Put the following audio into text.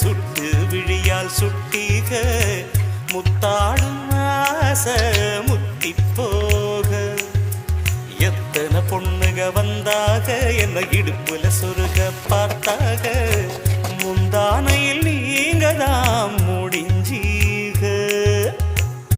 சுட்டு விழியால் சுட்டீக முத்தாடும் ஆசை முத்தி போக எத்தனை பொண்ணுக வந்தாக என்ன இடுப்புல சொருக பார்த்தாக